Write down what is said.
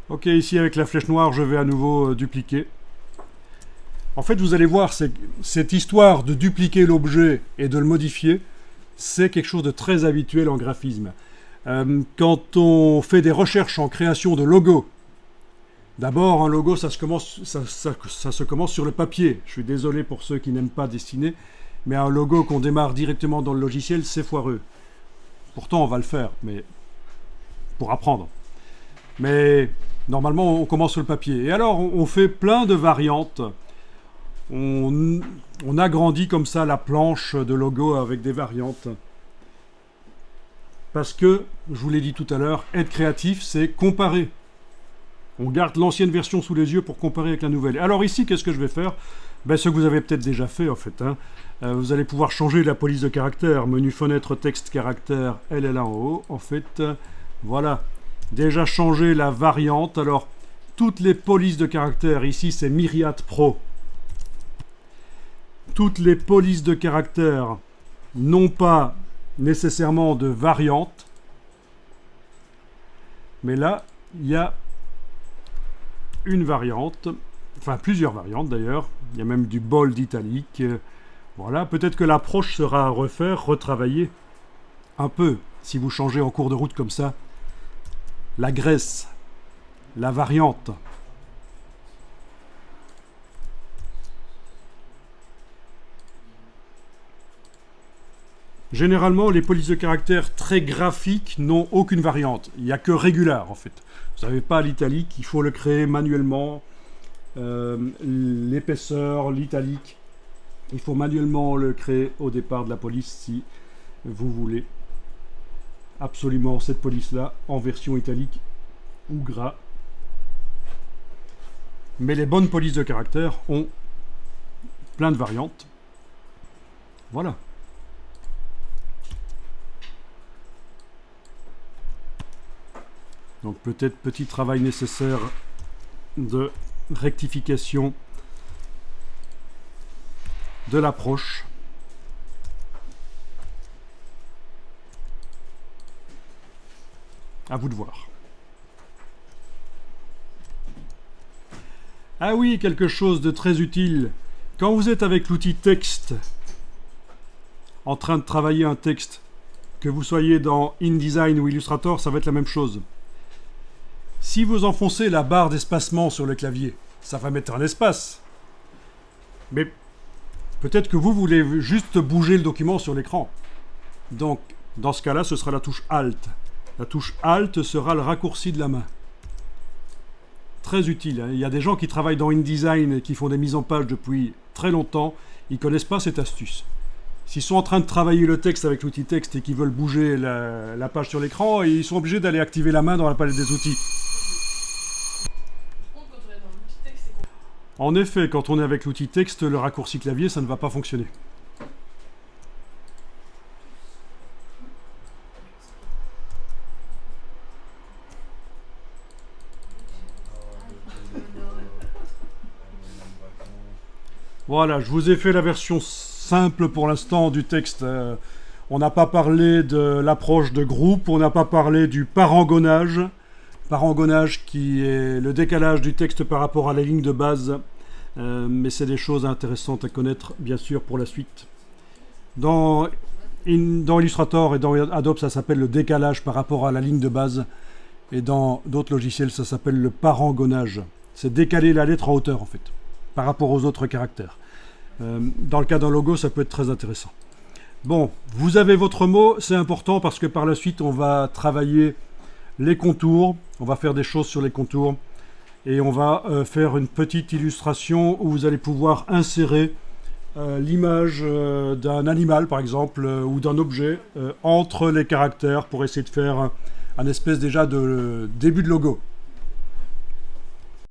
Ok, ici avec la flèche noire, je vais à nouveau dupliquer. En fait, vous allez voir, cette histoire de dupliquer l'objet et de le modifier, c'est quelque chose de très habituel en graphisme. Quand on fait des recherches en création de logos, d'abord, un logo, ça se commence sur le papier. Je suis désolé pour ceux qui n'aiment pas dessiner, mais un logo qu'on démarre directement dans le logiciel, c'est foireux. Pourtant, on va le faire, mais pour apprendre. Mais normalement, on commence sur le papier. Et alors, on fait plein de variantes. On agrandit comme ça la planche de logo avec des variantes. Parce que, je vous l'ai dit tout à l'heure, être créatif, c'est comparer. On garde l'ancienne version sous les yeux pour comparer avec la nouvelle. Alors ici, qu'est-ce que je vais faire? Ce que vous avez peut-être déjà fait, en fait. Vous allez pouvoir changer la police de caractère. Menu fenêtre, texte, caractère, elle est là en haut. En fait, voilà. Déjà changé la variante. Alors, toutes les polices de caractère, ici, c'est Myriad Pro. Toutes les polices de caractère n'ont pas nécessairement de variante. Mais là, il y a une variante, enfin plusieurs variantes d'ailleurs. Il y a même du bold italique. Voilà, peut-être que l'approche sera à refaire, retravailler un peu, si vous changez en cours de route comme ça. La graisse, la variante. Généralement, les polices de caractère très graphiques n'ont aucune variante. Il n'y a que régular, en fait. Vous n'avez pas l'italique, il faut le créer manuellement. L'épaisseur, l'italique, il faut manuellement le créer au départ de la police si vous voulez absolument cette police-là en version italique ou gras. Mais les bonnes polices de caractère ont plein de variantes. Voilà. Donc peut-être petit travail nécessaire de rectification de l'approche. À vous de voir. Ah oui, quelque chose de très utile. Quand vous êtes avec l'outil texte, en train de travailler un texte, que vous soyez dans InDesign ou Illustrator, ça va être la même chose. Si vous enfoncez la barre d'espacement sur le clavier, ça va mettre un espace. Mais peut-être que vous voulez juste bouger le document sur l'écran. Donc, dans ce cas-là, ce sera la touche Alt. La touche Alt sera le raccourci de la main. Très utile. Il y a des gens qui travaillent dans InDesign et qui font des mises en page depuis très longtemps. Ils ne connaissent pas cette astuce. S'ils sont en train de travailler le texte avec l'outil texte et qu'ils veulent bouger la page sur l'écran, ils sont obligés d'aller activer la main dans la palette des outils. En effet, quand on est avec l'outil texte, le raccourci clavier, ça ne va pas fonctionner. Voilà, je vous ai fait la version simple pour l'instant du texte. On n'a pas parlé de l'approche de groupe, on n'a pas parlé du parangonnage. Parangonnage qui est le décalage du texte par rapport à la ligne de base. Mais c'est des choses intéressantes à connaître, bien sûr, pour la suite. Dans Illustrator et dans Adobe, ça s'appelle le décalage par rapport à la ligne de base. Et dans d'autres logiciels, ça s'appelle le parangonnage. C'est décaler la lettre en hauteur, en fait, par rapport aux autres caractères. Dans le cas d'un logo, ça peut être très intéressant. Bon, vous avez votre mot, c'est important parce que par la suite, on va travailler les contours, on va faire des choses sur les contours et on va faire une petite illustration où vous allez pouvoir insérer l'image d'un animal, par exemple, ou d'un objet entre les caractères pour essayer de faire un espèce déjà de début de logo.